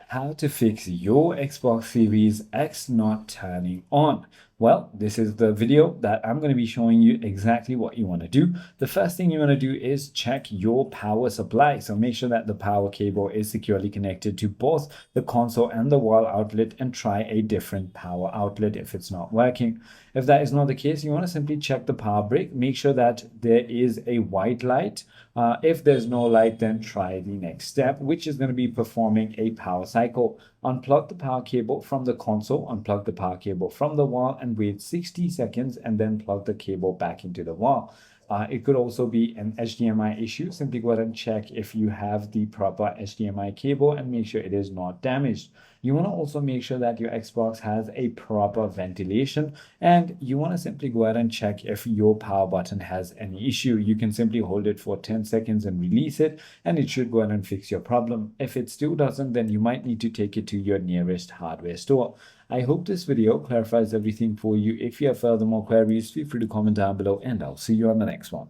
How to fix your Xbox Series X not turning on. Well, this is the video that I'm going to be showing you exactly what you want to do. The first thing you want to do is check your power supply. So make sure that the power cable is securely connected to both the console and the wall outlet, and try a different power outlet if it's not working. If that is not the case, you want to simply check the power brick. Make sure that there is a white light. If there's no light, then try the next step, which is going to be performing a power cycle. Unplug the power cable from the console, unplug the power cable from the wall, and wait 60 seconds, and then plug the cable back into the wall. It could also be an HDMI issue. Simply go ahead and check if you have the proper HDMI cable and make sure it is not damaged. You want to also make sure that your Xbox has a proper ventilation, and you want to simply go ahead and check if your power button has any issue. You can simply hold it for 10 seconds and release it, and it should go ahead and fix your problem. If it still doesn't, then you might need to take it to your nearest hardware store. I hope this video clarifies everything for you. If you have further more queries, feel free to comment down below, and I'll see you on the next one.